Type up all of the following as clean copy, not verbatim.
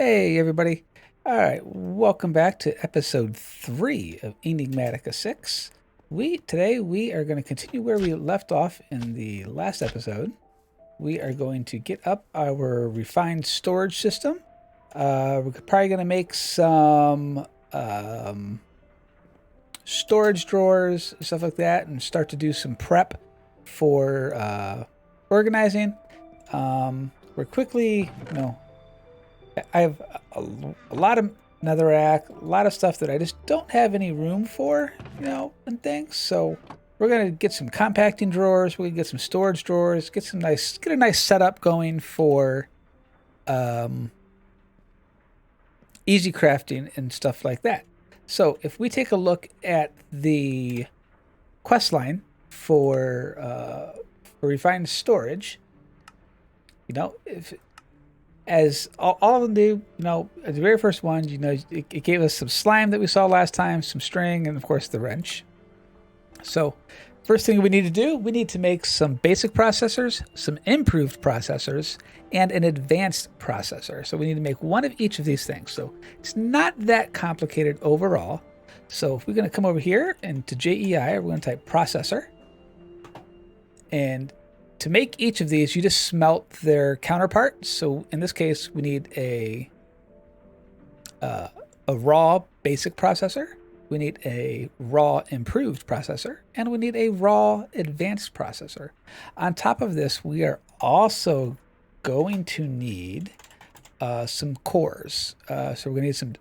Hey everybody. All right, welcome back to episode 3 of Enigmatica 6. Today we are going to continue where we left off in the last episode. We are going to get up our refined storage system. We're probably going to make some storage drawers, stuff like that, and start to do some prep for organizing. We're quickly, I have a lot of netherrack, a lot of stuff that I just don't have any room for, and things. So we're gonna get some compacting drawers. We're gonna get some storage drawers. Get a nice setup going for easy crafting and stuff like that. So if we take a look at the quest line for refined storage, if as all of them do, at the very first one, it gave us some slime that we saw last time, some string, and of course the wrench. So first thing we need to do, we need to make some basic processors, some improved processors, and an advanced processor. So we need to make one of each of these things. So it's not that complicated overall. So if we're going to come over here and to JEI, we're going to type processor. And to make each of these, you just smelt their counterpart. So in this case, we need a raw basic processor. We need a raw improved processor, and we need a raw advanced processor. On top of this, we are also going to need some cores. So we're going to need some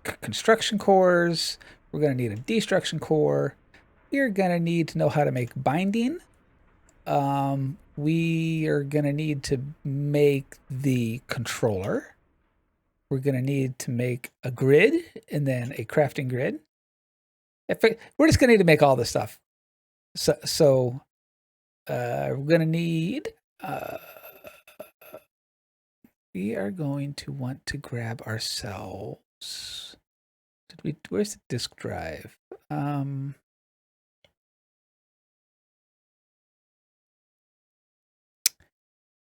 construction cores. We're going to need a destruction core. We're going to need to know how to make binding. We are going to need to make the controller. We're going to need to make a grid and then a crafting grid. We're just going to need to make all this stuff. So we're going to need, we are going to want to grab ourselves. Where's the disk drive?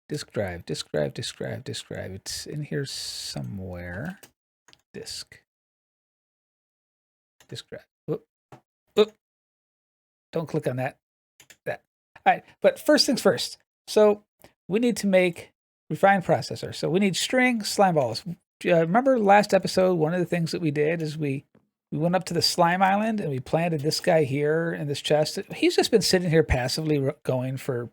Disk drive. It's in here somewhere. Disk drive. Whoop. Don't click on that. All right, but first things first. So we need to make refined processor. So we need string slime balls. Remember last episode, one of the things that we did is we went up to the slime island and we planted this guy here in this chest. He's just been sitting here passively going for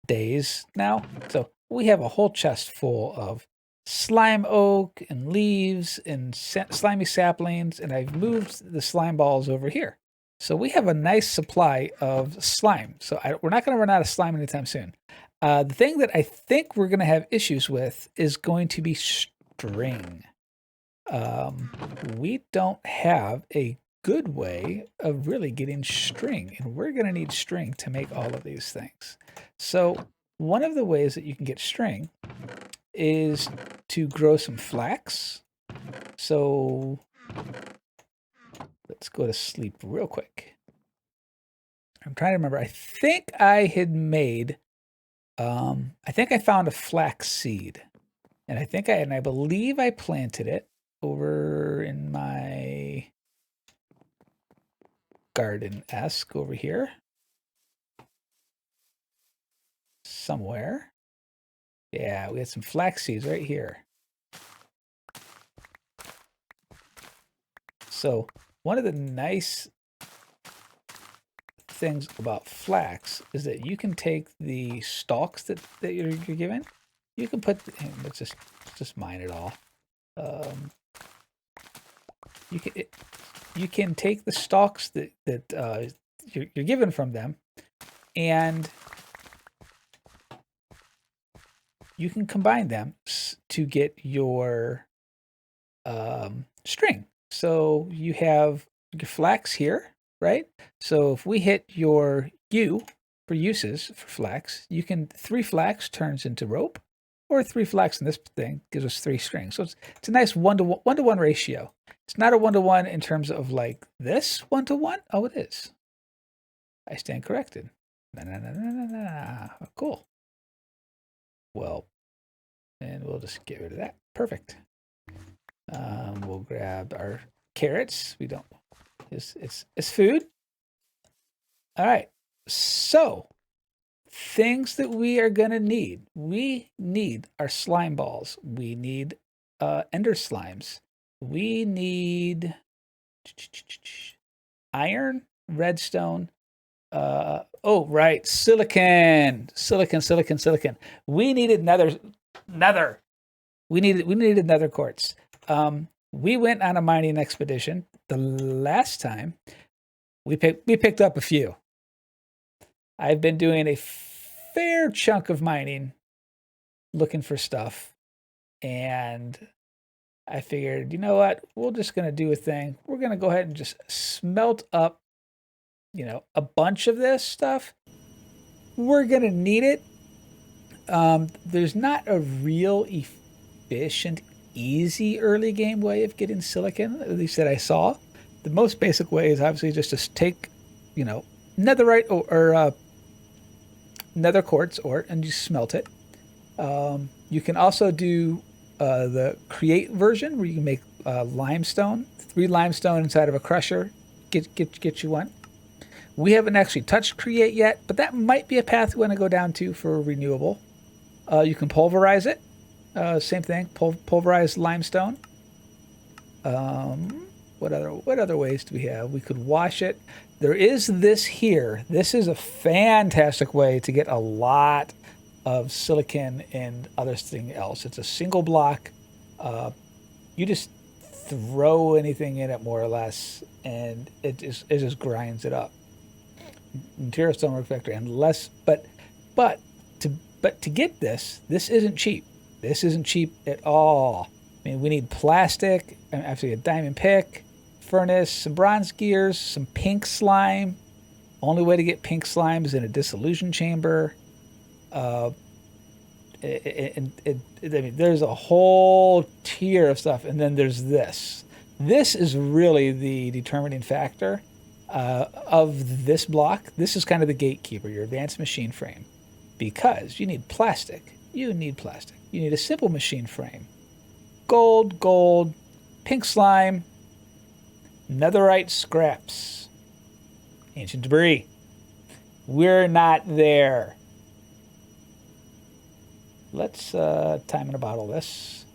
days now. So we have a whole chest full of slime oak and leaves and slimy saplings, and I've moved the slime balls over here. So we have a nice supply of slime. So we're not going to run out of slime anytime soon. The thing that I think we're going to have issues with is going to be string. We don't have a good way of really getting string, and we're going to need string to make all of these things. So one of the ways that you can get string is to grow some flax. So let's go to sleep real quick. I'm trying to remember. I think I had made, I think I found a flax seed, and I believe I planted it over in my garden-esque over here somewhere. Yeah, we had some flax seeds right here. So one of the nice things about flax is that you can take the stalks that you're given. You can put, let's just mine it all. You can take the stalks that you're given from them, and you can combine them to get your string. So you have your flax here, right? So if we hit your U for uses for flax, 3 flax turns into rope, or 3 flax in this thing gives us 3 strings. So it's a nice 1-to-1 ratio. It's not a 1-to-1 in terms of like this 1-to-1. Oh, it is. I stand corrected. No. Cool. Well, and we'll just get rid of that. Perfect. We'll grab our carrots. We don't. It's food. All right. So things that we are gonna need. We need our slime balls. We need ender slimes. We need iron, redstone. Oh right, silicon. We needed nether. We needed nether quartz. We went on a mining expedition the last time. We picked up a few. I've been doing a fair chunk of mining, looking for stuff, and I figured, you know what? We're just gonna do a thing. We're gonna go ahead and just smelt up, a bunch of this stuff. We're gonna need it. There's not a real efficient, easy early game way of getting silicon, at least that I saw. The most basic way is obviously just to take, netherite or nether quartz ore and you smelt it. You can also do the create version where you can make limestone, 3 limestone inside of a crusher, get you one. We haven't actually touched create yet, but that might be a path we want to go down to for renewable. You can pulverize it. Same thing, pulverize limestone. What other ways do we have? We could wash it. There is this here. This is a fantastic way to get a lot of silicon and other thing else. It's a single block. You just throw anything in it more or less, and it just grinds it up. Material Stonework Factory, and less, but to get this isn't cheap. This isn't cheap at all. I mean, we need plastic, actually a diamond pick, furnace, some bronze gears, some pink slime. Only way to get pink slime is in a dissolution chamber. I mean, there's a whole tier of stuff, and then there's this. This is really the determining factor of this block. This is kind of the gatekeeper, your advanced machine frame, because you need plastic. You need a simple machine frame. Gold, pink slime, netherite scraps, ancient debris. We're not there. Let's time in a bottle this.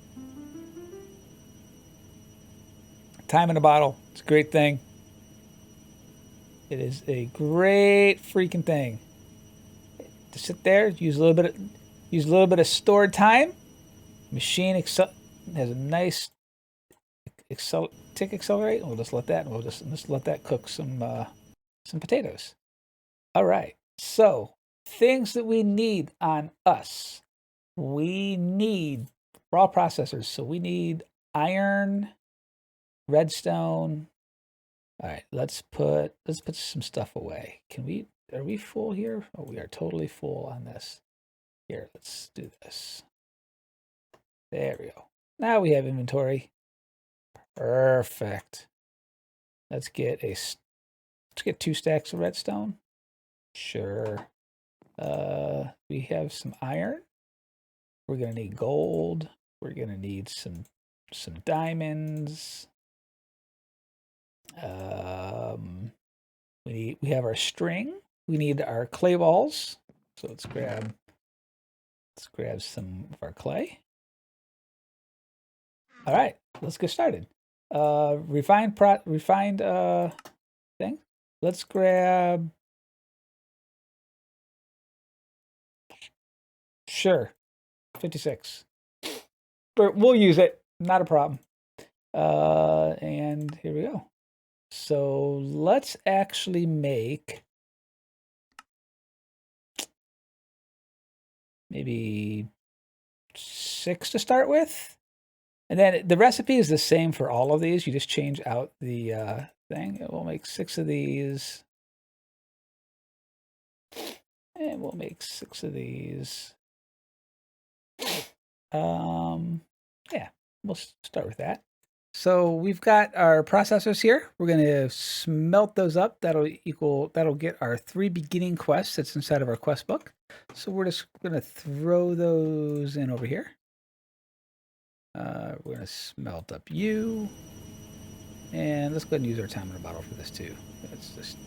Time in a bottle. It's a great thing. It is a great freaking thing. To sit there, use a little bit of stored time. Machine has a nice tick accelerate, and we'll just let that, let that cook some potatoes. All right. So things that we need on us. We need raw processors. So we need iron, redstone. All right, let's put some stuff away. Are we full here? Oh, we are totally full on this. Here, let's do this. There we go. Now we have inventory. Perfect. Let's get 2 stacks of redstone. Sure. We have some iron. We're gonna need gold. We're gonna need some diamonds. We have our string. We need our clay balls. So let's grab some of our clay. All right, let's get started. Refined thing. Let's grab. Sure, 56. But we'll use it. Not a problem. And here we go. So let's actually make maybe 6 to start with. And then the recipe is the same for all of these. You just change out the thing. We'll make 6 of these. And we'll make 6 of these. Yeah, we'll start with that. So we've got our processors here. We're going to smelt those up. That'll get our 3 beginning quests that's inside of our quest book. So we're just going to throw those in over here. We're gonna smelt up you. And let's go ahead and use our time in a bottle for this too. Let's just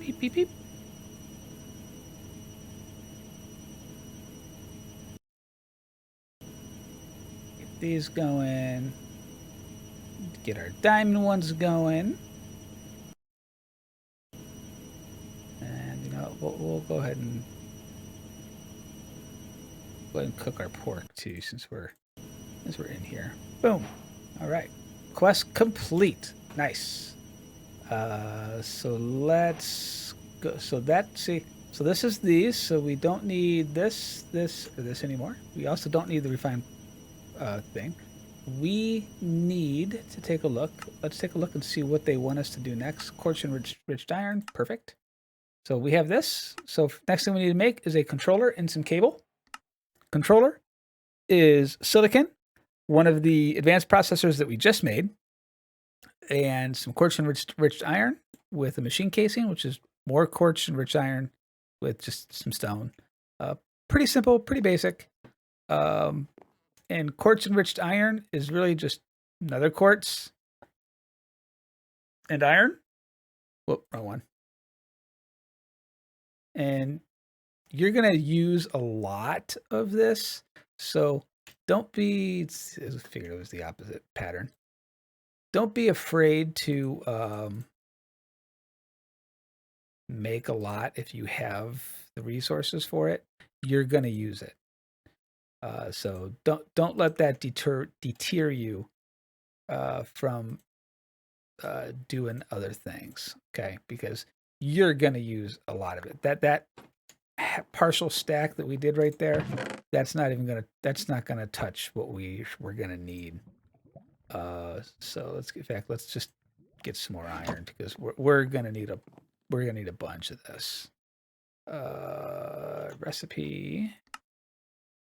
beep, beep, beep. Get these going. Get our diamond ones going. And, you know, we'll go ahead and cook our pork too, since we're in here. Boom. All right. Quest complete. Nice. So let's go. So this is these. So we don't need this, or this anymore. We also don't need the refined thing. We need to take a look. Let's take a look and see what they want us to do next. Quartz and rich iron. Perfect. So we have this. So next thing we need to make is a controller and some cable. Controller is silicon, one of the advanced processors that we just made, and some quartz and rich iron with a machine casing, which is more quartz and rich iron with just some stone. Pretty simple, pretty basic. And quartz enriched iron is really just another quartz and iron. Whoop, wrong one. And you're going to use a lot of this. So don't be, I figured it was the opposite pattern. Don't be afraid to make a lot if you have the resources for it. You're going to use it. So don't let that deter you from doing other things, okay? Because you're gonna use a lot of it. That partial stack that we did right there, that's not gonna touch what we're gonna need. So let's just get some more iron, because we're gonna need a bunch of this. Recipe.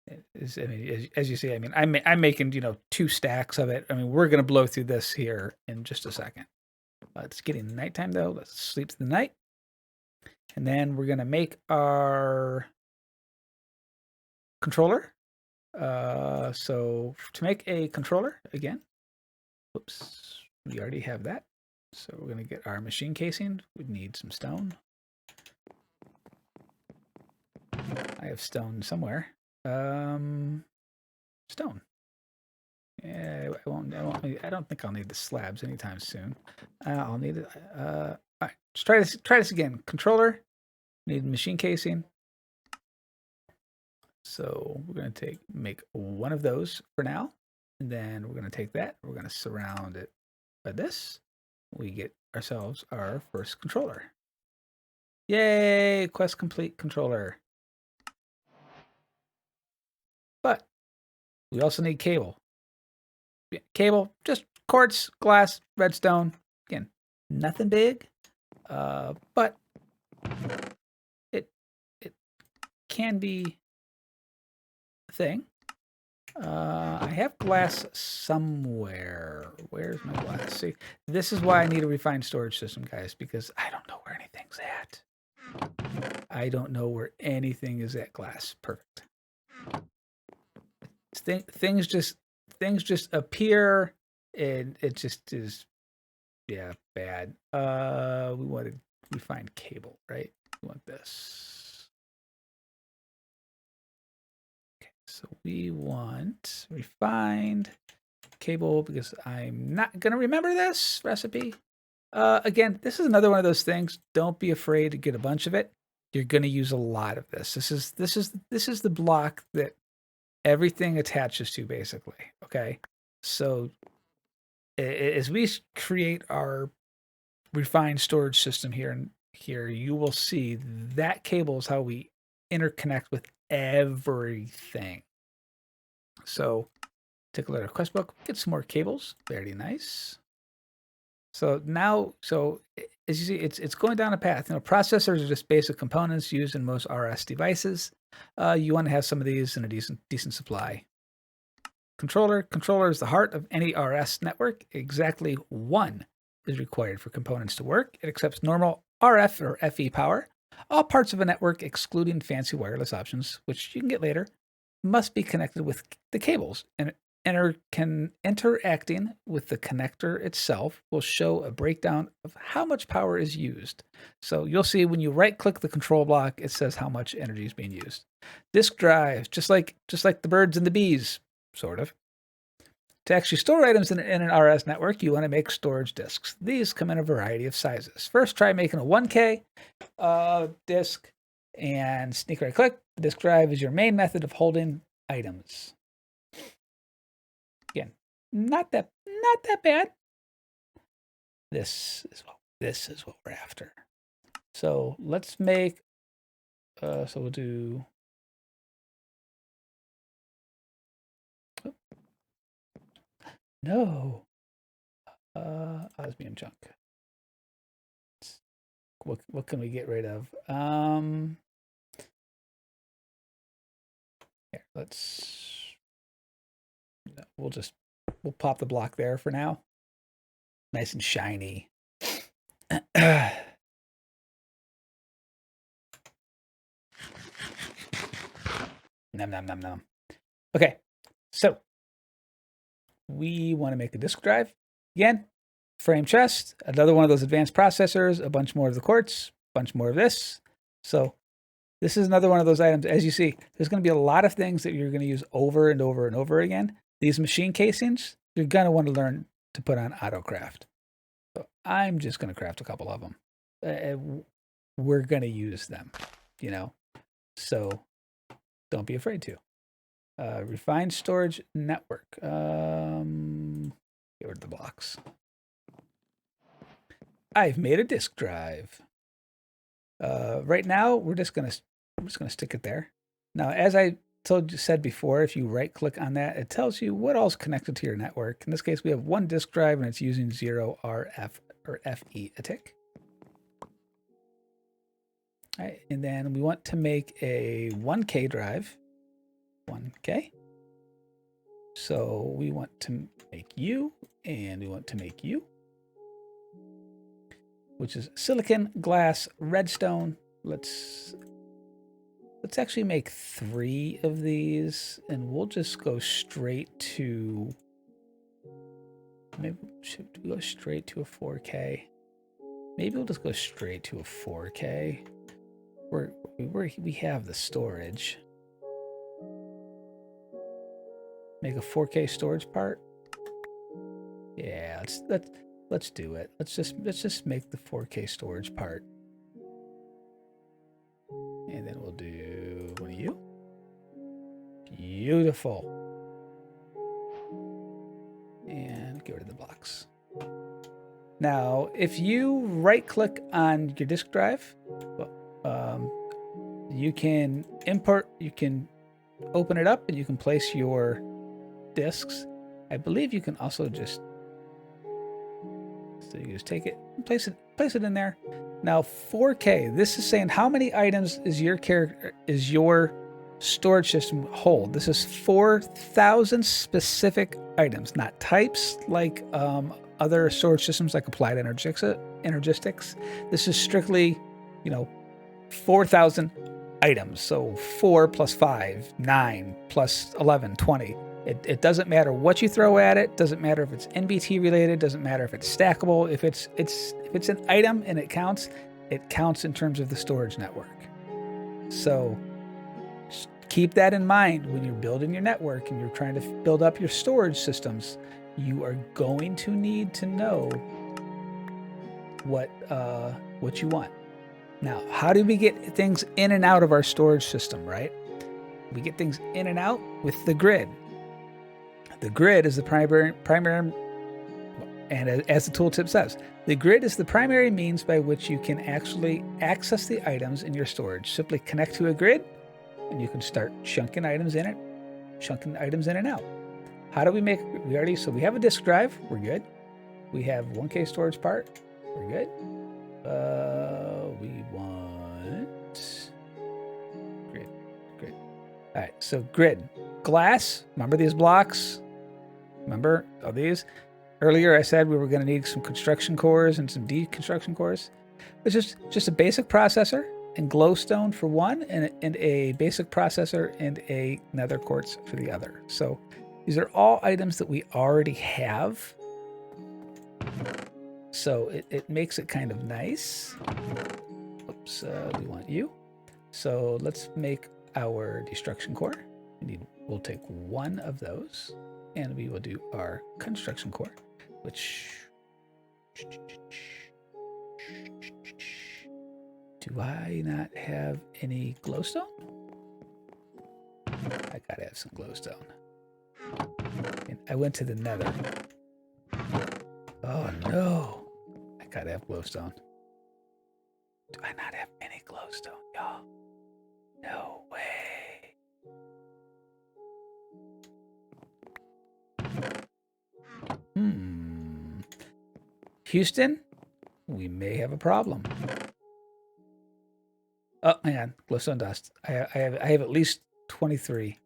I mean, as you see, I mean, I'm making 2 stacks of it. I mean, we're gonna blow through this here in just a second. It's getting nighttime though. Let's sleep through the night, and then we're gonna make our controller. So to make a controller again, whoops, we already have that. So we're gonna get our machine casing. We need some stone. I have stone somewhere. Stone. Yeah, I don't think I'll need the slabs anytime soon. I'll need it. All right, let's try this again. Controller. Need machine casing. So we're gonna make one of those for now, and then we're gonna take that. We're gonna surround it by this. We get ourselves our first controller. Yay! Quest complete controller. But we also need cable. Cable, just quartz, glass, redstone. Again, nothing big, but it can be a thing. I have glass somewhere. Where's my glass? See, this is why I need a refined storage system, guys, because I don't know where anything's at. I don't know where anything is at. Glass. Perfect. Things just appear, and it just is, yeah, bad. We wanted refined cable, right? We want this. Okay, so we want refined cable, because I'm not gonna remember this recipe. Again, this is another one of those things. Don't be afraid to get a bunch of it. You're gonna use a lot of this. This is the block that everything attaches to, basically. Okay, so as we create our refined storage system here, you will see that cable is how we interconnect with everything. So take a look at our quest book, get some more cables. Very nice. So now, as you see, it's going down a path. Processors are just basic components used in most RS devices. You want to have some of these in a decent supply. Controller is the heart of any RS network. Exactly one is required for components to work. It accepts normal RF or FE power. All parts of a network, excluding fancy wireless options, which you can get later, must be connected with the cables. And interacting with the connector itself will show a breakdown of how much power is used. So you'll see when you right-click the control block, it says how much energy is being used. Disk drives, just like the birds and the bees, sort of. To actually store items in an RS network, you want to make storage disks. These come in a variety of sizes. First, try making a 1K disk and sneak right-click. The disk drive is your main method of holding items. Again, not that bad. This is what we're after. So let's make. So we'll do. Oh. No. Osmium chunk. What can we get rid of? Here, let's. We'll pop the block there for now. Nice and shiny. Nom, nom, nom, nom. Okay, so we want to make a disk drive. Again, frame chest, another one of those advanced processors, a bunch more of the quartz, a bunch more of this. So this is another one of those items. As you see, there's going to be a lot of things that you're going to use over and over and over again. These machine casings, you're going to want to learn to put on AutoCraft. So I'm just going to craft a couple of them. We're going to use them, you know, so don't be afraid to. Refined storage network. Get rid of the blocks. I've made a disk drive. Right now, we're just gonna stick it there. Now, as I said before, if you right-click on that, it tells you what all's connected to your network. In this case, we have one disk drive, and it's using 0 RF or FE a tick. All right, and then we want to make a 1K drive. 1K. So we want to make you, and we want to make you, which is silicon, glass, redstone. Let's actually make 3 of these, and we'll just go straight to. Maybe should we go straight to a 4K? Maybe we'll just go straight to a 4K. We have the storage. Make a 4K storage part. Yeah, let's do it. Let's just make the 4K storage part. And then we'll do one of you. Beautiful. And get rid of the blocks. Now, if you right-click on your disk drive, you can import, you can open it up, and you can place your disks. I believe you can also just, so you can just take it and place it in there. Now 4K, this is saying how many items is your storage system hold. This is 4,000 specific items, not types like other storage systems like Applied Energistics. This is strictly, 4,000 items. So 4 plus 5, 9 plus 11, 20. It doesn't matter what you throw at it. Doesn't matter if it's NBT related. Doesn't matter if it's stackable. If it's an item and it counts in terms of the storage network. So just keep that in mind when you're building your network and you're trying to build up your storage systems. You are going to need to know what you want. Now, how do we get things in and out of our storage system, right? We get things in and out with the grid. The grid is the primary, and as the tooltip says, the grid is the primary means by which you can actually access the items in your storage. Simply connect to a grid, and you can start chunking items in and out. How do we make? So we have a disk drive. We're good. We have 1K storage part. We're good. We want grid. All right. So grid, glass. Remember these blocks? Remember all these? Earlier I said we were going to need some construction cores and some deconstruction cores. It's just a basic processor and glowstone for one, and a basic processor and a nether quartz for the other. So These are all items that we already have. So it makes it kind of nice. Oops, we want you. So let's make our destruction core. We'll take one of those, and we will do our construction core, which... Do I not have any glowstone? I gotta have some glowstone. And I went to the nether. Oh no. I gotta have glowstone. Do I not have any glowstone, y'all? No way. Houston, we may have a problem. Oh, hang on. Glowstone dust. I have at least 23.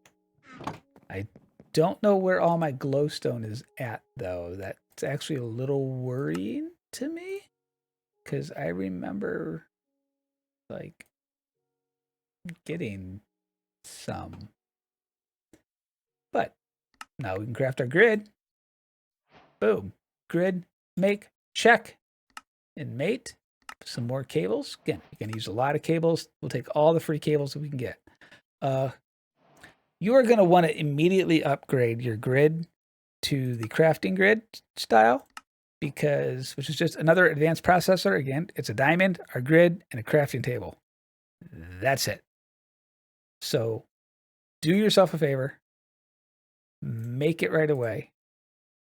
I don't know where all my glowstone is at, though. That's actually a little worrying to me, because I remember, like, getting some. But now we can craft our grid. Boom. Grid, make, check. And mate, some more cables. Again, you can use a lot of cables. We'll take all the free cables that we can get. You are going to want to immediately upgrade your grid to the crafting grid style, which is just another advanced processor. Again, it's a diamond, our grid, and a crafting table. That's it. So do yourself a favor. Make it right away.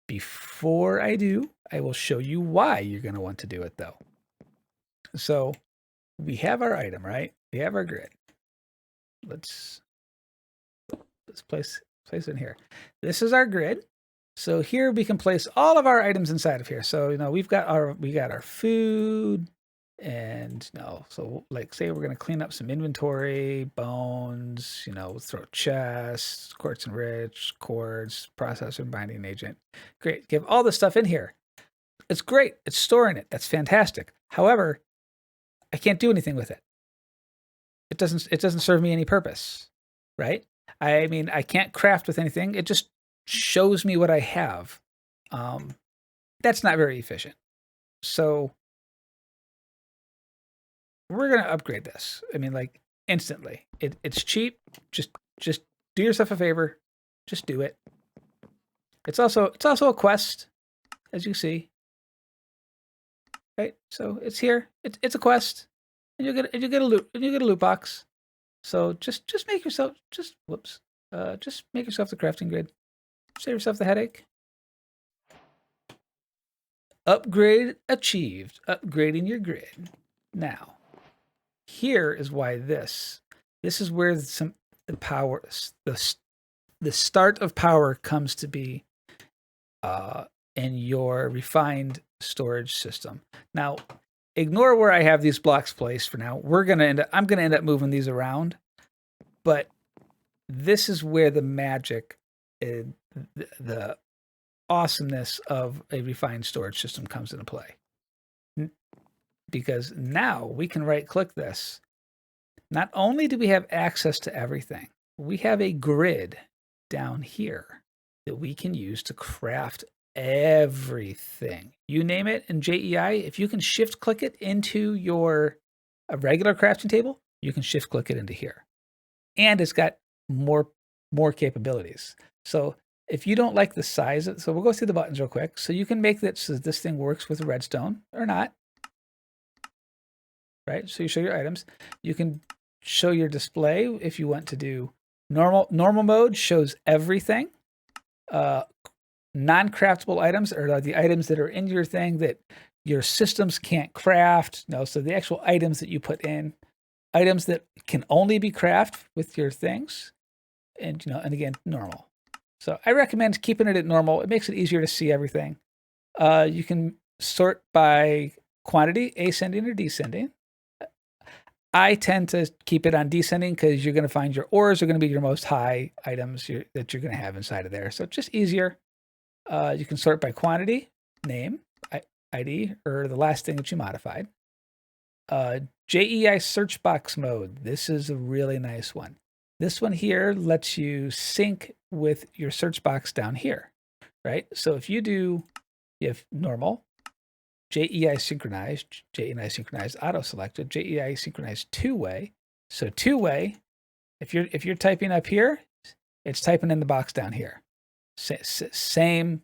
Before I do, I will show you why you're going to want to do it, though. So we have our item, right? We have our grid. Let's place it in here. This is our grid. So here we can place all of our items inside of here. So, you know, we got our food, and, you know, so like say we're going to clean up some inventory, bones, you know, throw chests, quartz enrich, cords, processor, and binding agent. Great. Give all this stuff in here. It's great. It's storing it. That's fantastic. However, I can't do anything with it. It doesn't serve me any purpose, right? I mean, I can't craft with anything. It just shows me what I have. That's not very efficient. So we're going to upgrade this. I mean, like, instantly. It's cheap. Just do yourself a favor. Just do it. It's also a quest, as you see. Right? So it's here. It's a quest. And you get a loot box. So just make yourself just make yourself the crafting grid. Save yourself the headache. Upgrade achieved. Upgrading your grid. Now, here is why this is where the power, the start of power comes to be in your refined storage system. Now, ignore where I have these blocks placed for now. I'm gonna end up moving these around, but this is where the magic, the awesomeness of a refined storage system comes into play. Because now we can right-click this. Not only do we have access to everything, we have a grid down here that we can use to craft everything. You name it in JEI, if you can shift-click it into a regular crafting table, you can shift-click it into here. And it's got more capabilities. So if you don't like the size, so we'll go through the buttons real quick. So you can make that so this thing works with redstone or not. Right? So you show your items. You can show your display if you want to do normal mode shows everything. Non-craftable items are the items that are in your thing that your systems can't craft. No, so the actual items that you put in, items that can only be crafted with your things, and again, normal. So I recommend keeping it at normal. It makes it easier to see everything. You can sort by quantity, ascending or descending. I tend to keep it on descending because you're going to find your ores are going to be your most high items that you're going to have inside of there. So it's just easier. You can sort by quantity, name, ID, or the last thing that you modified. JEI search box mode. This is a really nice one. This one here lets you sync with your search box down here, right? So if you have normal, JEI synchronized, auto selected, JEI synchronized two-way. So two-way, if you're typing up here, it's typing in the box down here. Same,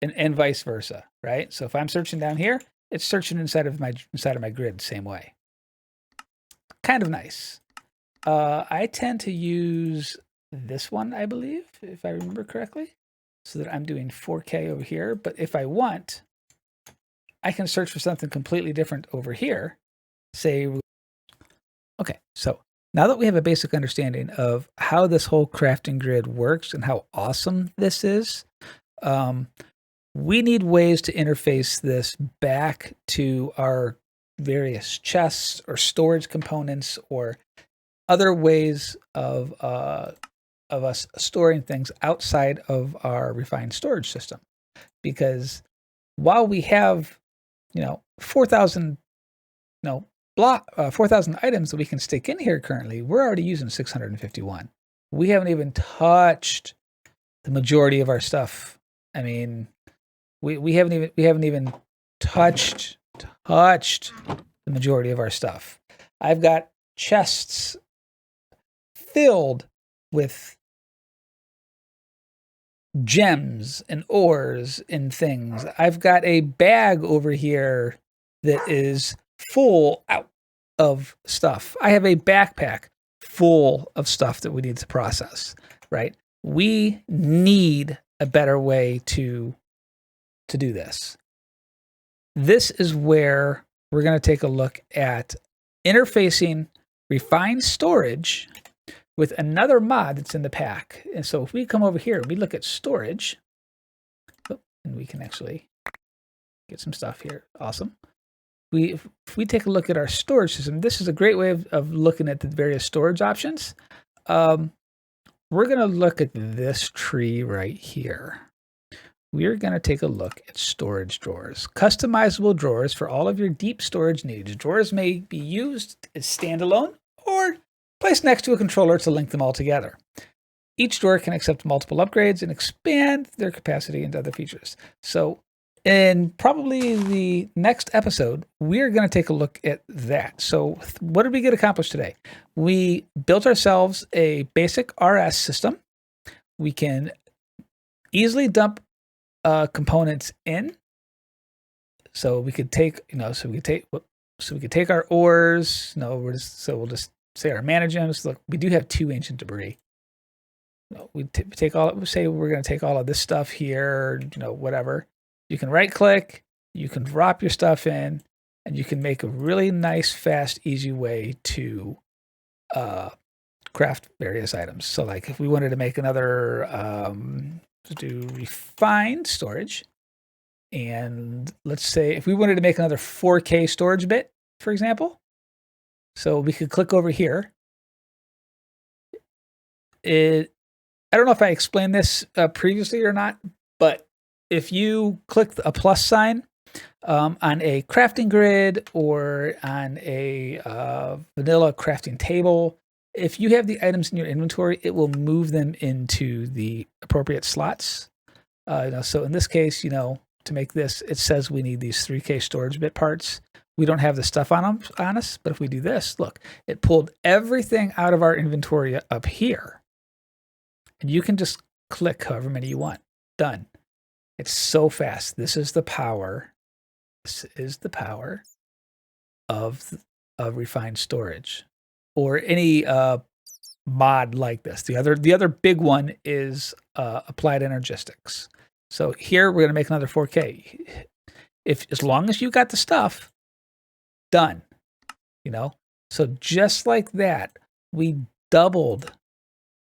and vice versa, right? So if I'm searching down here, it's searching inside of my grid same way. Kind of nice. I tend to use this one, I believe, if I remember correctly, so that I'm doing 4K over here. But if I want, I can search for something completely different over here. Say, okay, so now that we have a basic understanding of how this whole crafting grid works and how awesome this is, we need ways to interface this back to our various chests or storage components or other ways of us storing things outside of our refined storage system. Because while we have, 4,000, 4,000 items that we can stick in here currently, we're already using 651. We haven't even touched the majority of our stuff. I mean, we haven't even touched the majority of our stuff. I've got chests filled with gems and ores and things. I've got a bag over here that is full out of stuff. I have a backpack full of stuff that we need to process, right? We need a better way to do this. This is where we're going to take a look at interfacing refined storage with another mod that's in the pack. And so if we come over here, we look at storage, and we can actually get some stuff here. Awesome. If we take a look at our storage system, this is a great way of looking at the various storage options. We're going to look at this tree right here. We're going to take a look at storage drawers. Customizable drawers for all of your deep storage needs. Drawers may be used as standalone or placed next to a controller to link them all together. Each drawer can accept multiple upgrades and expand their capacity into other features. So in probably the next episode, we're going to take a look at that. So what did we get accomplished today? We built ourselves a basic RS system. We can easily dump components in. So we could take, so we could take our ores. We'll just say our managers. Look, we do have 2 ancient debris. We take all. Say we're going to take all of this stuff here. Whatever. You can right click. You can drop your stuff in, and you can make a really nice, fast, easy way to craft various items. So, like if we wanted to make another, do refined storage, and let's say if we wanted to make another 4K storage bit, for example. So we could click over here. I don't know if I explained this previously or not, but if you click a plus sign on a crafting grid or on a vanilla crafting table, if you have the items in your inventory, it will move them into the appropriate slots. So in this case, to make this, it says we need these 3K storage bit parts. We don't have the stuff on us, but if we do this, look, it pulled everything out of our inventory up here. And you can just click however many you want. Done. It's so fast. This is the power. This is the power of refined storage, or any mod like this. The other big one is applied energistics. So here we're going to make another 4K. As long as you got the stuff, done. So just like that, we doubled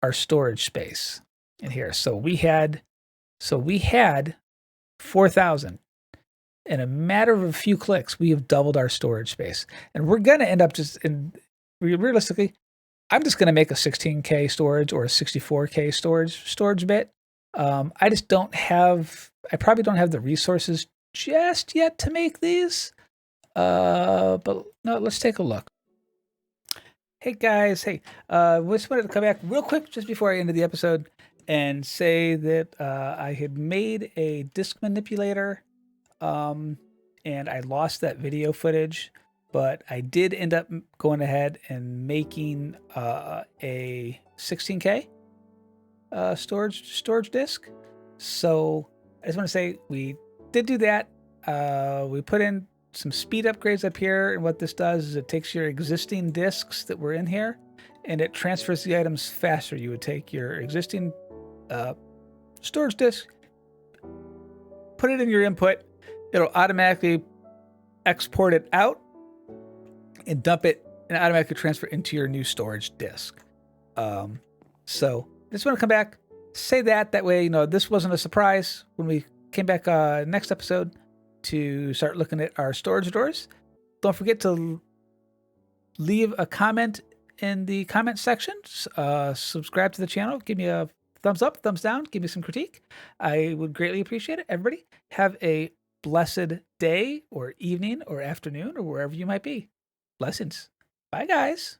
our storage space in here. So we had 4,000. In a matter of a few clicks, we have doubled our storage space. And we're going to end up realistically, I'm just going to make a 16K storage or a 64K storage bit. I probably don't have the resources just yet to make these. But no, let's take a look. Hey guys, hey, just wanted to come back real quick just before I ended the episode and say that I had made a disk manipulator, and I lost that video footage, but I did end up going ahead and making a 16K storage disk. So I just want to say we did do that. We put in some speed upgrades up here, and what this does is it takes your existing disks that were in here and it transfers the items faster. You would take your existing storage disk, put it in your input, it'll automatically export it out and dump it and automatically transfer into your new storage disk. So I just want to come back, say that way, this wasn't a surprise when we came back next episode to start looking at our storage drawers. Don't forget to leave a comment in the comment section. Subscribe to the channel. Give me a thumbs up, thumbs down. Give me some critique. I would greatly appreciate it. Everybody, have a blessed day or evening or afternoon or wherever you might be. Blessings. Bye, guys.